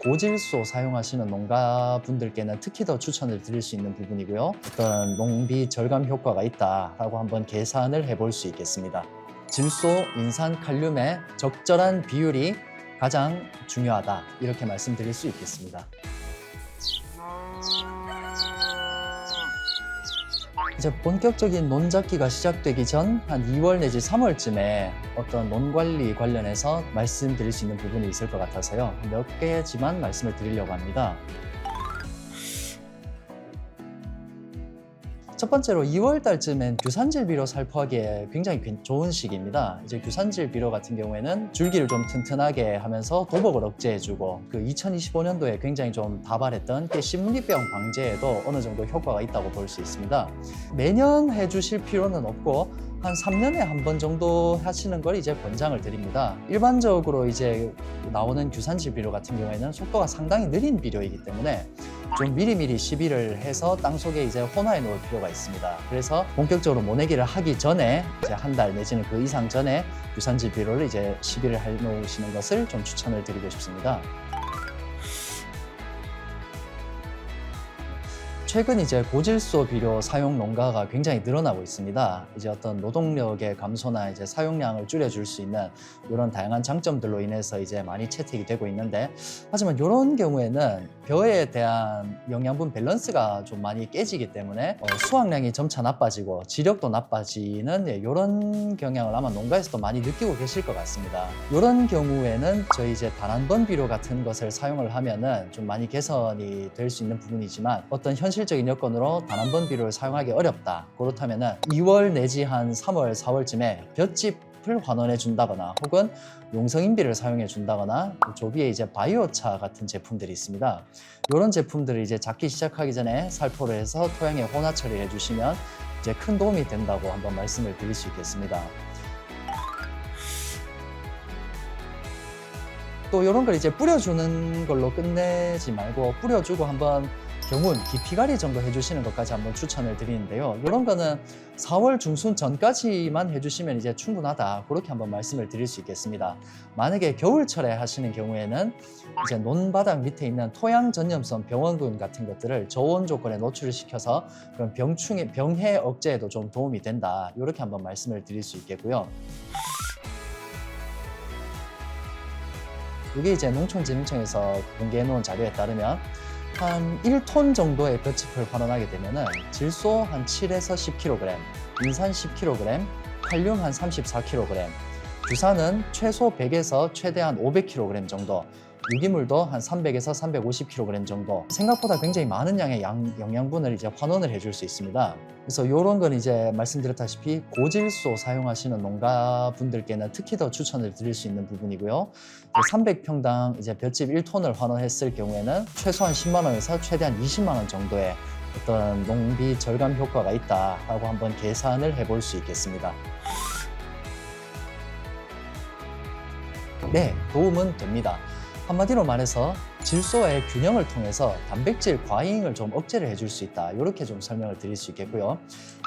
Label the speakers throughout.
Speaker 1: 고질소 사용하시는 농가분들께는 특히 더 추천을 드릴 수 있는 부분이고요. 어떤 농비 절감 효과가 있다라고 한번 계산을 해볼 수 있겠습니다. 질소, 인산, 칼륨의 적절한 비율이 가장 중요하다, 이렇게 말씀드릴 수 있겠습니다. 이제 본격적인 논작기가 시작되기 전 한 2월 내지 3월쯤에 어떤 논관리 관련해서 말씀드릴 수 있는 부분이 있을 것 같아서요. 몇 개지만 말씀을 드리려고 합니다. 첫 번째로 2월 달쯤엔 규산질 비료 살포하기에 굉장히 좋은 시기입니다. 이제 규산질 비료 같은 경우에는 줄기를 좀 튼튼하게 하면서 도복을 억제해주고, 그 2025년도에 굉장히 좀 다발했던 씨무늬병 방제에도 어느 정도 효과가 있다고 볼 수 있습니다. 매년 해주실 필요는 없고 한 3년에 한 번 정도 하시는 걸 이제 권장을 드립니다. 일반적으로 이제 나오는 규산질 비료 같은 경우에는 속도가 상당히 느린 비료이기 때문에 좀 미리미리 시비를 해서 땅속에 이제 혼화해 놓을 필요가 있습니다. 그래서 본격적으로 모내기를 하기 전에 이제 한 달 내지는 그 이상 전에 규산질 비료를 이제 시비를 해 놓으시는 것을 좀 추천을 드리고 싶습니다. 최근 이제 고질소 비료 사용 농가가 굉장히 늘어나고 있습니다. 이제 어떤 노동력의 감소나 이제 사용량을 줄여줄 수 있는 이런 다양한 장점들로 인해서 이제 많이 채택이 되고 있는데, 하지만 이런 경우에는 벼에 대한 영양분 밸런스가 좀 많이 깨지기 때문에 수확량이 점차 나빠지고 지력도 나빠지는 이런 경향을 아마 농가에서도 많이 느끼고 계실 것 같습니다. 이런 경우에는 저희 이제 단한번 비료 같은 것을 사용을 하면은 좀 많이 개선이 될 수 있는 부분이지만, 어떤 현실적인 여건으로 단한번 비료를 사용하기 어렵다, 그렇다면은 2월 내지 한 3월, 4월쯤에 볏짚을 환원해 준다거나 혹은 용성인비를 사용해 준다거나 조비에 이제 바이오차 같은 제품들이 있습니다. 이런 제품들을 이제 작기 시작하기 전에 살포를 해서 토양에 혼화 처리를 해주시면 이제 큰 도움이 된다고 한번 말씀을 드릴 수 있겠습니다. 또 이런 걸 이제 뿌려주는 걸로 끝내지 말고 뿌려주고 한번 경운, 깊이가리 정도 해주시는 것까지 한번 추천을 드리는데요. 이런 거는 4월 중순 전까지만 해주시면 이제 충분하다, 그렇게 한번 말씀을 드릴 수 있겠습니다. 만약에 겨울철에 하시는 경우에는 이제 논바닥 밑에 있는 토양 전염성 병원균 같은 것들을 저온 조건에 노출을 시켜서 그런 병해 억제에도 좀 도움이 된다, 이렇게 한번 말씀을 드릴 수 있겠고요. 이게 이제 농촌진흥청에서 공개해 놓은 자료에 따르면 한 1톤 정도의 볏짚을 환원하게 되면은 질소 한 7에서 10kg, 인산 10kg, 칼륨 한 34kg, 규산은 최소 100에서 최대한 500kg 정도, 유기물도 한 300에서 350kg 정도, 생각보다 굉장히 많은 양의 영양분을 이제 환원을 해줄 수 있습니다. 그래서 이런 건 이제 말씀드렸다시피 고질소 사용하시는 농가분들께는 특히 더 추천을 드릴 수 있는 부분이고요. 300평당 이제 볏짚 1톤을 환원했을 경우에는 최소한 10만 원에서 최대한 20만 원 정도의 어떤 농비 절감 효과가 있다라고 한번 계산을 해볼 수 있겠습니다. 네, 도움은 됩니다. 한마디로 말해서 질소와의 균형을 통해서 단백질 과잉을 좀 억제를 해줄 수 있다, 이렇게 좀 설명을 드릴 수 있겠고요.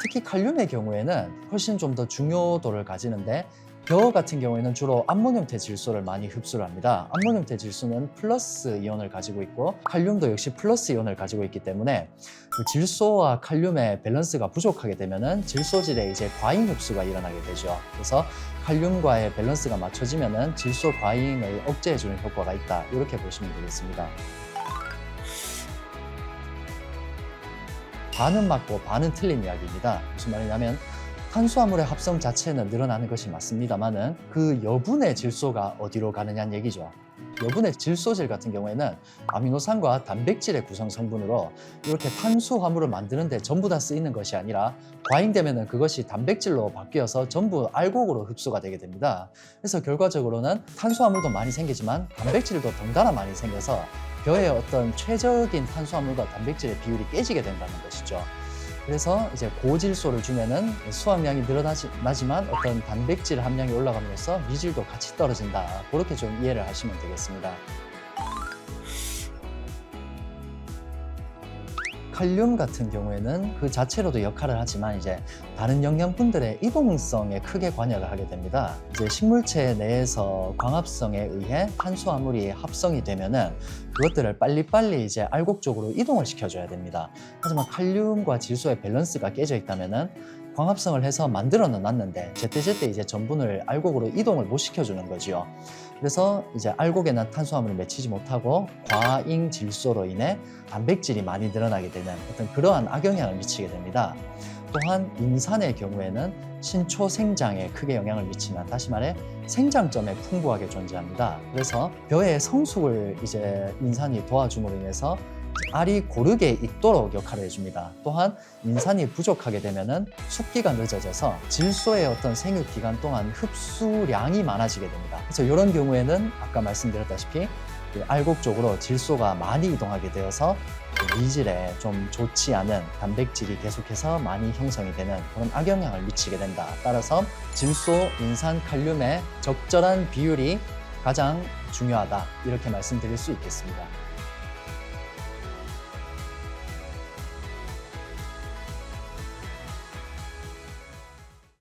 Speaker 1: 특히 칼륨의 경우에는 훨씬 좀 더 중요도를 가지는데, 벼 같은 경우에는 주로 암모늄태 질소를 많이 흡수를 합니다. 암모늄태 질소는 플러스 이온을 가지고 있고 칼륨도 역시 플러스 이온을 가지고 있기 때문에 그 질소와 칼륨의 밸런스가 부족하게 되면은 질소질의 이제 과잉 흡수가 일어나게 되죠. 그래서 칼륨과의 밸런스가 맞춰지면은 질소 과잉을 억제해주는 효과가 있다, 이렇게 보시면 되겠습니다. 반은 맞고 반은 틀린 이야기입니다. 무슨 말이냐면, 탄수화물의 합성 자체는 늘어나는 것이 맞습니다만은 그 여분의 질소가 어디로 가느냐는 얘기죠. 여분의 질소질 같은 경우에는 아미노산과 단백질의 구성 성분으로 이렇게 탄수화물을 만드는데 전부 다 쓰이는 것이 아니라 과잉되면은 그것이 단백질로 바뀌어서 전부 알곡으로 흡수가 되게 됩니다. 그래서 결과적으로는 탄수화물도 많이 생기지만 단백질도 덩달아 많이 생겨서 벼의 어떤 최적인 탄수화물과 단백질의 비율이 깨지게 된다는 것이죠. 그래서 이제 고질소를 주면은 수확량이 늘어나지만 어떤 단백질 함량이 올라감으로써 미질도 같이 떨어진다, 그렇게 좀 이해를 하시면 되겠습니다. 칼륨 같은 경우에는 그 자체로도 역할을 하지만 이제 다른 영양분들의 이동성에 크게 관여를 하게 됩니다. 이제 식물체 내에서 광합성에 의해 탄수화물이 합성이 되면은 그것들을 빨리빨리 이제 알곡 쪽으로 이동을 시켜줘야 됩니다. 하지만 칼륨과 질소의 밸런스가 깨져 있다면은 광합성을 해서 만들어는 놨는데 제때제때 이제 전분을 알곡으로 이동을 못 시켜주는 거지요. 그래서 이제 알곡에는 탄수화물이 맺히지 못하고 과잉 질소로 인해 단백질이 많이 늘어나게 되는 어떤 그러한 악영향을 미치게 됩니다. 또한 인산의 경우에는 신초 생장에 크게 영향을 미치는, 다시 말해 생장점에 풍부하게 존재합니다. 그래서 벼의 성숙을 이제 인산이 도와줌으로 인해서 알이 고르게 익도록 역할을 해줍니다. 또한 인산이 부족하게 되면은 숙기가 늦어져서 질소의 어떤 생육 기간 동안 흡수량이 많아지게 됩니다. 그래서 이런 경우에는 아까 말씀드렸다시피 그 알곡 쪽으로 질소가 많이 이동하게 되어서 미질에 좀 좋지 않은 단백질이 계속해서 많이 형성이 되는 그런 악영향을 미치게 된다. 따라서 질소, 인산, 칼륨의 적절한 비율이 가장 중요하다. 이렇게 말씀드릴 수 있겠습니다.